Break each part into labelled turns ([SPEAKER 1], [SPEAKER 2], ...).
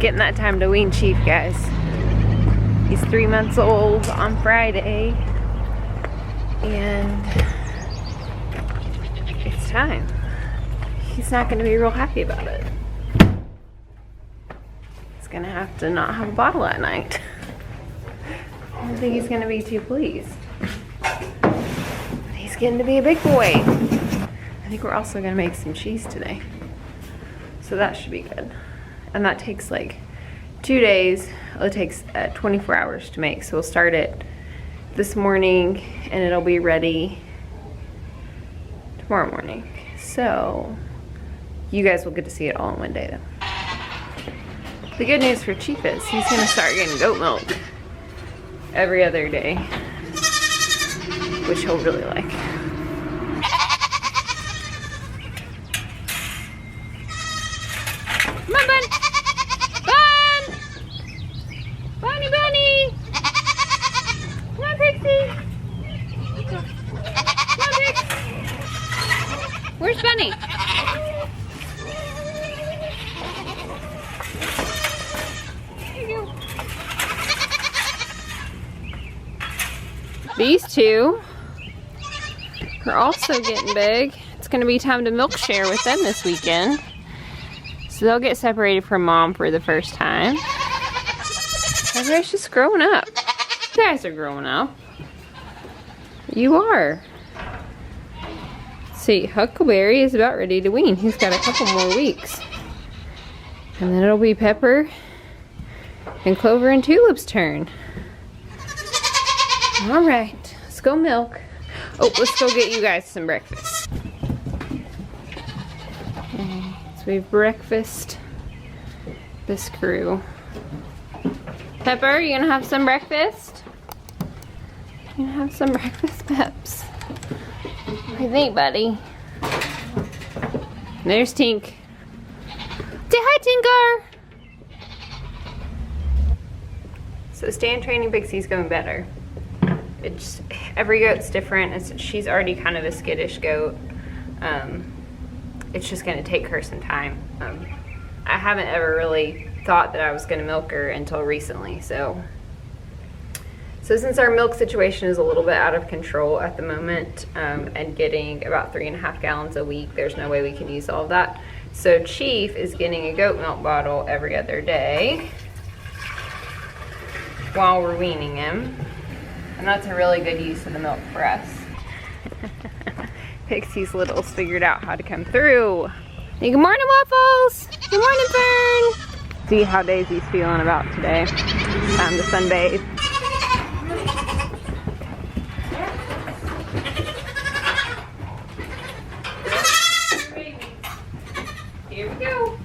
[SPEAKER 1] getting that time to wean Chief, guys. He's 3 months old on Friday, and it's time. He's not going to be real happy about it. He's going to have to not have a bottle at night. I don't think he's going to be too pleased. But he's getting to be a big boy. I think we're also going to make some cheese today. So that should be good. And that takes like 2 days. It takes 24 hours to make. So we'll start it this morning and it'll be ready tomorrow morning. So you guys will get to see it all in one day though. The good news for Chief is he's gonna start getting goat milk every other day, which he'll really like. Come on, Bun! Bun! Bunny, Bunny! Come on, Pixie! Come on, Pix! Where's Bunny? There you go. These two are also getting big. It's gonna be time to milk share with them this weekend. So they'll get separated from Mom for the first time. Everybody's just growing up. You guys are growing up. You are. See, Huckleberry is about ready to wean. He's got a couple more weeks. And then it'll be Pepper and Clover and Tulip's turn. All right, let's go milk. Oh, let's go get you guys some breakfast. Okay, so we have breakfast. This crew. Pepper, you gonna have some breakfast? You gonna have some breakfast, Peps? What do you think, buddy? There's Tink. Say hi, Tinker! So stand training Pixie's going better. It's every goat's different. She's already kind of a skittish goat. It's just gonna take her some time. I haven't ever really thought that I was gonna milk her until recently. So since our milk situation is a little bit out of control at the moment, and getting about 3.5 gallons a week, there's no way we can use all of that. So Chief is getting a goat milk bottle every other day while we're weaning him. And that's a really good use of the milk for us. Pixie's littles figured out how to come through. Hey, good morning, Waffles. Good morning, Fern. See how Daisy's feeling about today. Time to sunbathe. Here we go.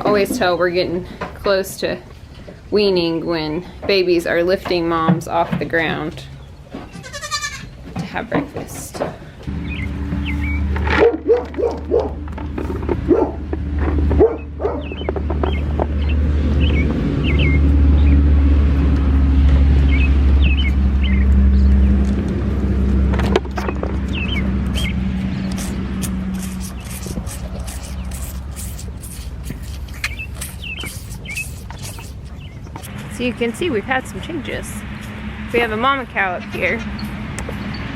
[SPEAKER 1] Always tell we're getting close to weaning when babies are lifting moms off the ground to have breakfast. So you can see we've had some changes. We have a mama cow up here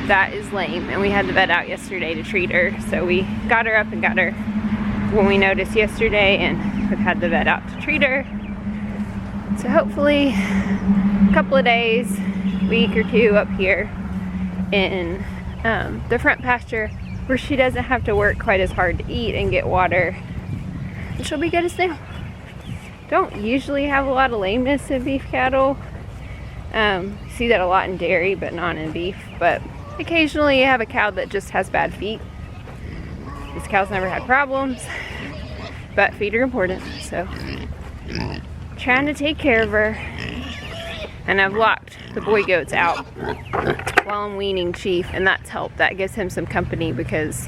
[SPEAKER 1] that is lame, and we had the vet out yesterday to treat her. So we got her up and got her when we noticed yesterday, and we've had the vet out to treat her. So hopefully a couple of days, week or two up here in the front pasture where she doesn't have to work quite as hard to eat and get water, and she'll be good as new. Don't usually have a lot of lameness in beef cattle. See that a lot in dairy, but not in beef. But occasionally you have a cow that just has bad feet. This cow's never had problems, but feet are important, so trying to take care of her. And I've locked the boy goats out while I'm weaning Chief, and that's helped. That gives him some company because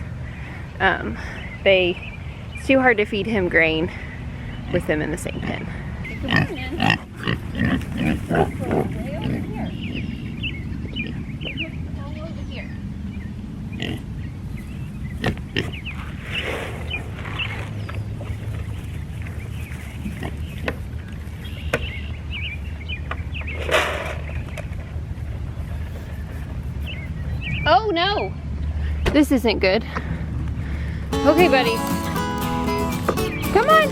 [SPEAKER 1] it's too hard to feed him grain with them in the same pen. Good morning. here. Oh no! This isn't good. Okay, buddies. Come on,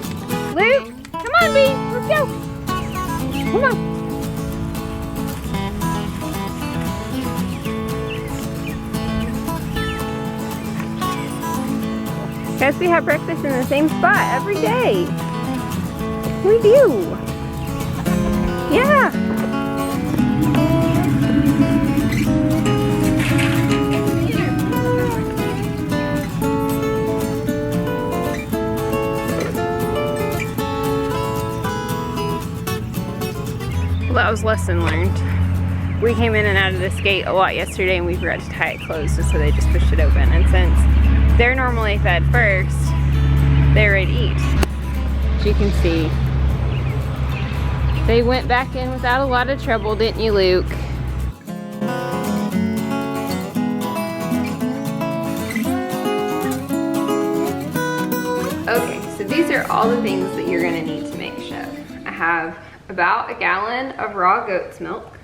[SPEAKER 1] Luke. Come on, Lee. Let's go. Come on. Guess we have breakfast in the same spot every day. We do. Yeah. Well, that was lesson learned. We came in and out of this gate a lot yesterday and we forgot to tie it closed, so they just pushed it open. And since they're normally fed first, they're ready to eat. As you can see, they went back in without a lot of trouble, didn't you, Luke? Okay, so these are all the things that you're gonna need to make chef. I have about a gallon of raw goat's milk.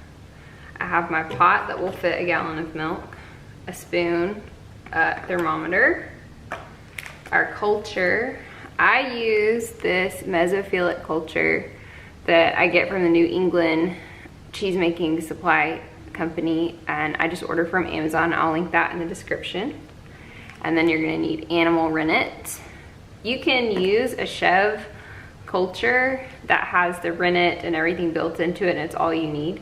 [SPEAKER 1] I have my pot that will fit a gallon of milk, a spoon, a thermometer, our culture. I use this mesophilic culture that I get from the New England cheese making supply company, and I just order from Amazon. I'll link that in the description. And then you're gonna need animal rennet. You can use a Chev culture that has the rennet and everything built into it, and it's all you need.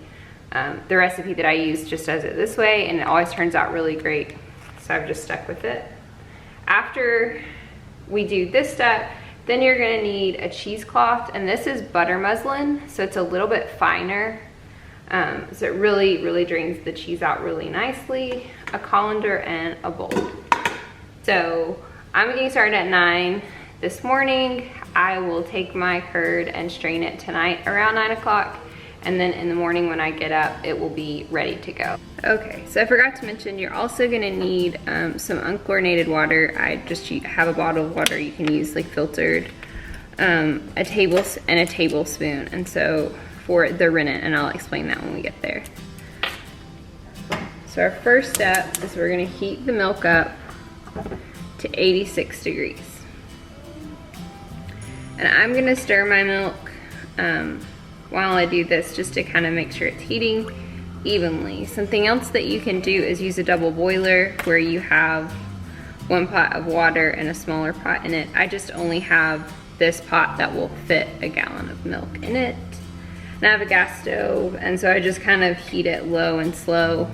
[SPEAKER 1] The recipe that I use just does it this way, and it always turns out really great, so I've just stuck with it. After we do this step, then you're gonna need a cheesecloth, and this is butter muslin, so it's a little bit finer, so it really drains the cheese out really nicely, a colander, and a bowl. So I'm getting started at 9 this morning. I will take my curd and strain it tonight around 9 o'clock, and then in the morning when I get up, it will be ready to go. Okay, so I forgot to mention, you're also gonna need some unchlorinated water. I just have a bottle of water you can use, like filtered, a tablespoon, and so for the rennet, and I'll explain that when we get there. So our first step is we're gonna heat the milk up to 86 degrees. And I'm gonna stir my milk while I do this, just to kind of make sure it's heating evenly. Something else that you can do is use a double boiler where you have one pot of water and a smaller pot in it. I just only have this pot that will fit a gallon of milk in it. And I have a gas stove, and so I just kind of heat it low and slow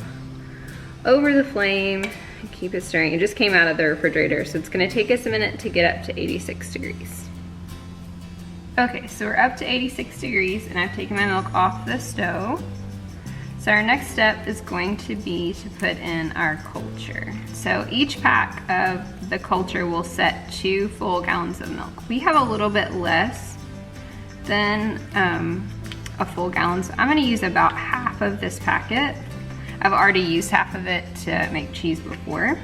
[SPEAKER 1] over the flame and keep it stirring. It just came out of the refrigerator, so it's gonna take us a minute to get up to 86 degrees. Okay, so we're up to 86 degrees, and I've taken my milk off the stove. So our next step is going to be to put in our culture. So each pack of the culture will set 2 full gallons of milk. We have a little bit less than a full gallon, so I'm gonna use about half of this packet. I've already used half of it to make cheese before,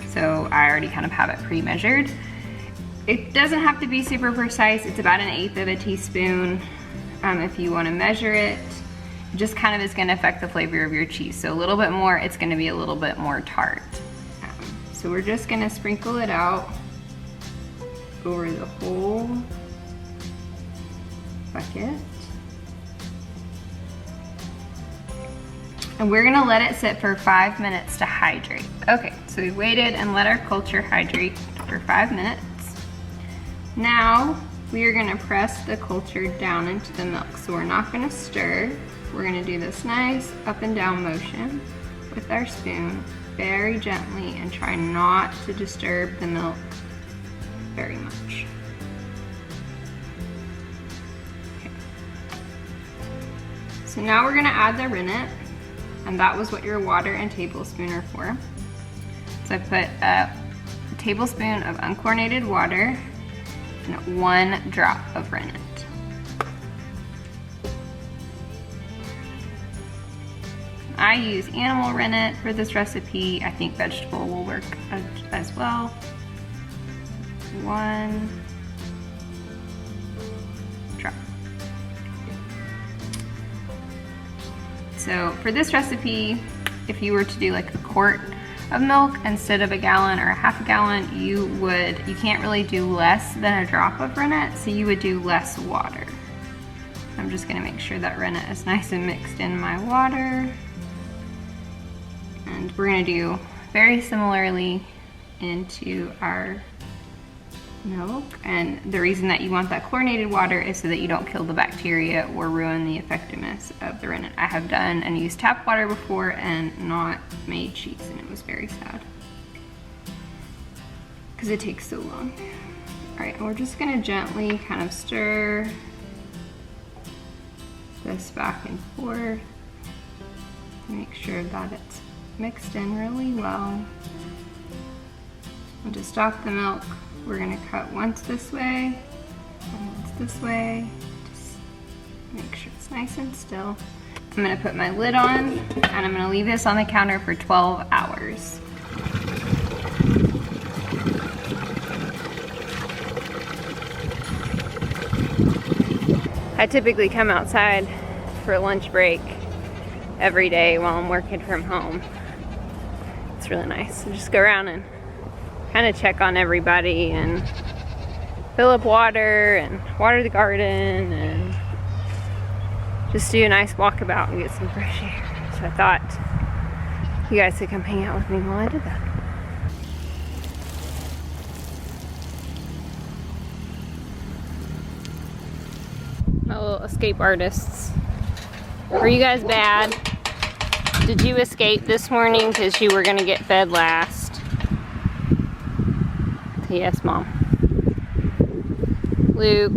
[SPEAKER 1] so I already kind of have it pre-measured. It doesn't have to be super precise. It's about 1/8 of a teaspoon if you want to measure it. It just kind of is going to affect the flavor of your cheese. So a little bit more, it's going to be a little bit more tart. So we're just going to sprinkle it out over the whole bucket. And we're going to let it sit for 5 minutes to hydrate. Okay, so we waited and let our culture hydrate for 5 minutes. Now we are gonna press the culture down into the milk. So we're not gonna stir. We're gonna do this nice up and down motion with our spoon, very gently, and try not to disturb the milk very much. Okay. So now we're gonna add the rennet, and that was what your water and tablespoon are for. So I put a tablespoon of unchlorinated water and 1 drop of rennet. I use animal rennet for this recipe. I think vegetable will work as well. 1 drop. So for this recipe, if you were to do like a quart of milk instead of a gallon or a half a gallon, you can't really do less than a drop of rennet, so you would do less water. I'm just gonna make sure that rennet is nice and mixed in my water. And we're gonna do very similarly into our milk. And the reason that you want that chlorinated water is so that you don't kill the bacteria or ruin the effectiveness of the rennet. I have done and used tap water before and not made cheese, and it was very sad because it takes so long. All right, we're just gonna gently kind of stir this back and forth to make sure that it's mixed in really well. And to stop the milk, we're gonna cut once this way and once this way. Just make sure it's nice and still. I'm gonna put my lid on and I'm gonna leave this on the counter for 12 hours. I typically come outside for a lunch break every day while I'm working from home. It's really nice. So just go around and kind of check on everybody and fill up water and water the garden and just do a nice walkabout and get some fresh air. So I thought you guys could come hang out with me while I did that. My little escape artists. Were you guys bad? Did you escape this morning because you were gonna get fed last? Yes, Mom. Luke,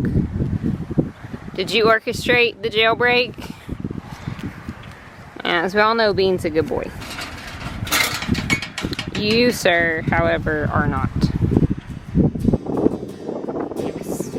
[SPEAKER 1] did you orchestrate the jailbreak? As we all know, Bean's a good boy. You, sir, however, are not. Yes.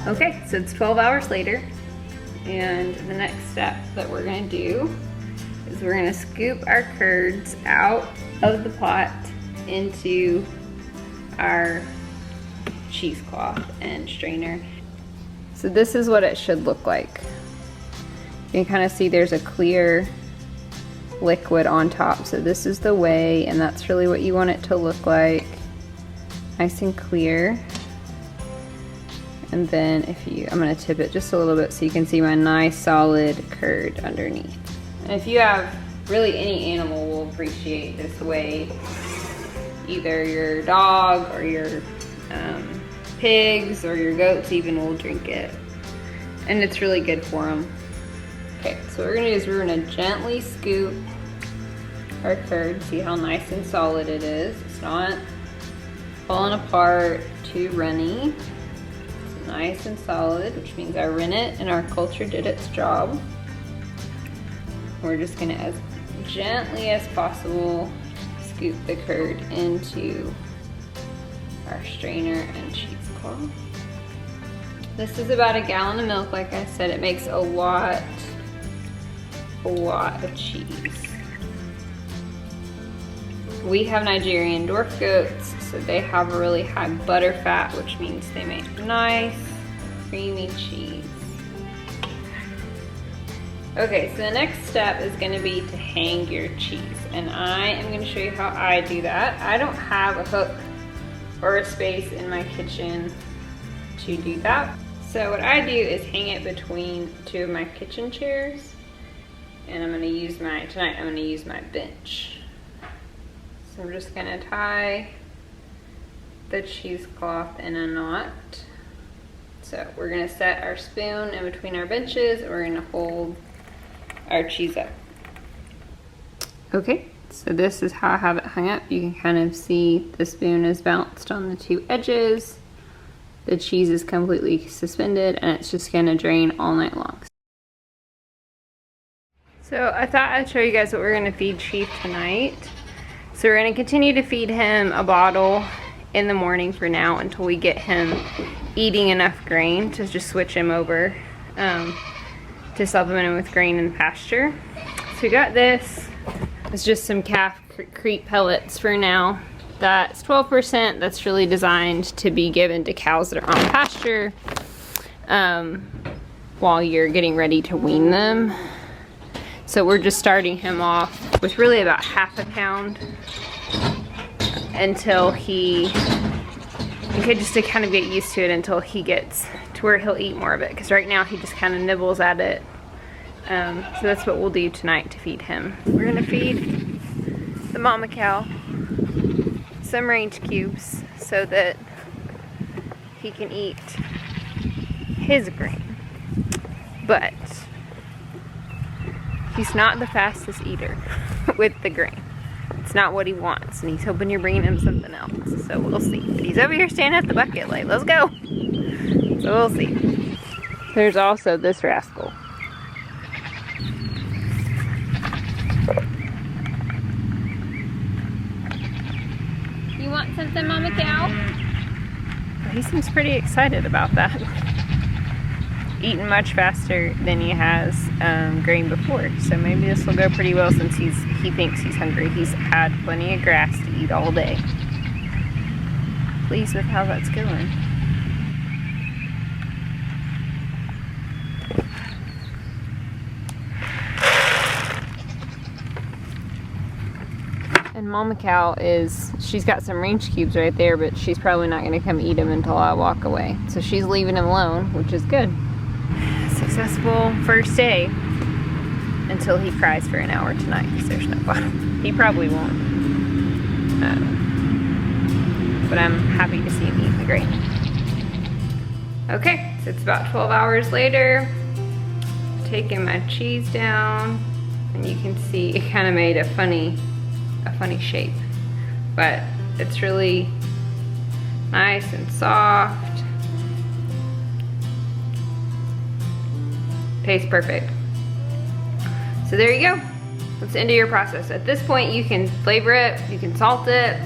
[SPEAKER 1] Okay, so it's 12 hours later, and the next step that we're gonna do is we're gonna scoop our curds out of the pot into our cheesecloth and strainer. So this is what it should look like. You can kind of see there's a clear liquid on top. So this is the whey, and that's really what you want it to look like. Nice and clear. And then I'm gonna tip it just a little bit so you can see my nice solid curd underneath. And if you have really any animal will appreciate this whey. Either your dog or your pigs or your goats even will drink it. And it's really good for them. Okay, so what we're gonna do is we're gonna gently scoop our curd. See how nice and solid it is. It's not falling apart, too runny. It's nice and solid, which means our rennet and our culture did its job. We're just gonna, as gently as possible, scoop the curd into our strainer and cheesecloth. This is about a gallon of milk. Like I said, it makes a lot of cheese. We have Nigerian dwarf goats, so they have a really high butter fat, which means they make nice, creamy cheese. Okay, so the next step is gonna be to hang your cheese, and I am gonna show you how I do that. I don't have a hook or a space in my kitchen to do that. So what I do is hang it between two of my kitchen chairs, and tonight I'm gonna use my bench. So I'm just gonna tie the cheesecloth in a knot. So we're gonna set our spoon in between our benches, and we're gonna hold our cheese up. Okay, so this is how I have it hung up. You can kind of see the spoon is bounced on the two edges. The cheese is completely suspended, and it's just gonna drain all night long. So I thought I'd show you guys what we're gonna feed Chief tonight. So we're gonna continue to feed him a bottle in the morning for now until we get him eating enough grain to just switch him over to supplement him with grain in the pasture. So we got this. It's just some calf creep pellets for now. That's 12%. That's really designed to be given to cows that are on pasture while you're getting ready to wean them. So we're just starting him off with really about half a pound until just to kind of get used to it until he gets to where he'll eat more of it. Because right now he just kind of nibbles at it. So that's what we'll do tonight to feed him. We're gonna feed the mama cow some range cubes so that he can eat his grain. But he's not the fastest eater with the grain. It's not what he wants, and he's hoping you're bringing him something else. So we'll see. But he's over here standing at the bucket like, let's go. So we'll see. There's also this rascal. You want something, Mama Cow? He seems pretty excited about that. Eating much faster than he has grain before, so maybe this will go pretty well since he thinks he's hungry. He's had plenty of grass to eat all day. Pleased with how that's going. And Mama Cow she's got some range cubes right there, but she's probably not going to come eat them until I walk away. So she's leaving him alone, which is good. Successful first day until he cries for an hour tonight because there's no bottle. He probably won't. But I'm happy to see him eat the grain. Okay, so it's about 12 hours later. Taking my cheese down, and you can see it kind of made a funny shape. But it's really nice and soft. Tastes perfect. So there you go. That's the end of your process. At this point you can flavor it, you can salt it.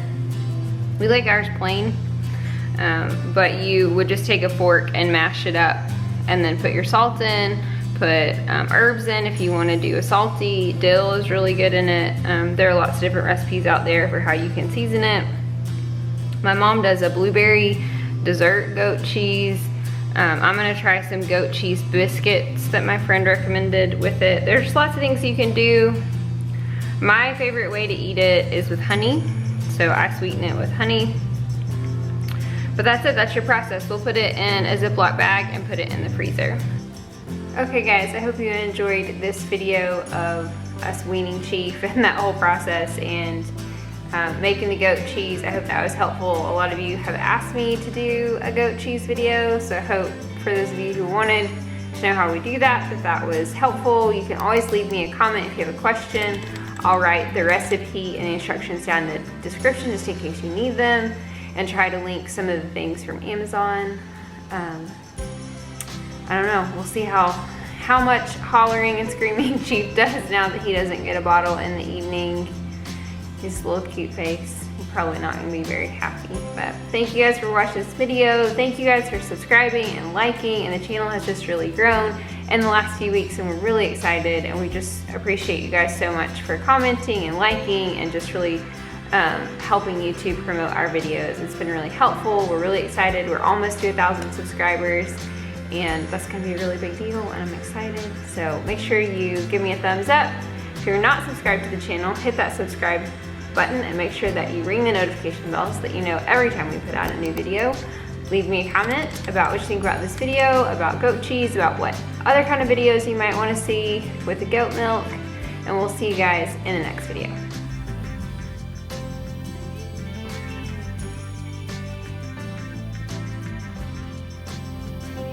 [SPEAKER 1] We like ours plain, but you would just take a fork and mash it up and then put your salt in, put herbs in if you want to do a salty. Dill is really good in it. There are lots of different recipes out there for how you can season it. My mom does a blueberry dessert goat cheese. I'm gonna try some goat cheese biscuits that my friend recommended with it. There's lots of things you can do. My favorite way to eat it is with honey. So I sweeten it with honey. But that's it, that's your process. We'll put it in a Ziploc bag and put it in the freezer. Okay guys, I hope you enjoyed this video of us weaning Chief and that whole process and making the goat cheese. I hope that was helpful. A lot of you have asked me to do a goat cheese video, so I hope for those of you who wanted to know how we do that was helpful. You can always leave me a comment if you have a question. I'll write the recipe and the instructions down in the description just in case you need them, and try to link some of the things from Amazon. I don't know, we'll see how much hollering and screaming Chief does now that he doesn't get a bottle in the evening. His little cute face, he's probably not gonna be very happy. But thank you guys for watching this video. Thank you guys for subscribing and liking, and the channel has just really grown in the last few weeks, and we're really excited, and we just appreciate you guys so much for commenting and liking and just really helping YouTube promote our videos. It's been really helpful. We're really excited. We're almost to 1,000 subscribers, and that's gonna be a really big deal, and I'm excited. So make sure you give me a thumbs up. If you're not subscribed to the channel, hit that subscribe button and make sure that you ring the notification bell so that you know every time we put out a new video. Leave me a comment about what you think about this video, about goat cheese, about what other kind of videos you might want to see with the goat milk, and we'll see you guys in the next video.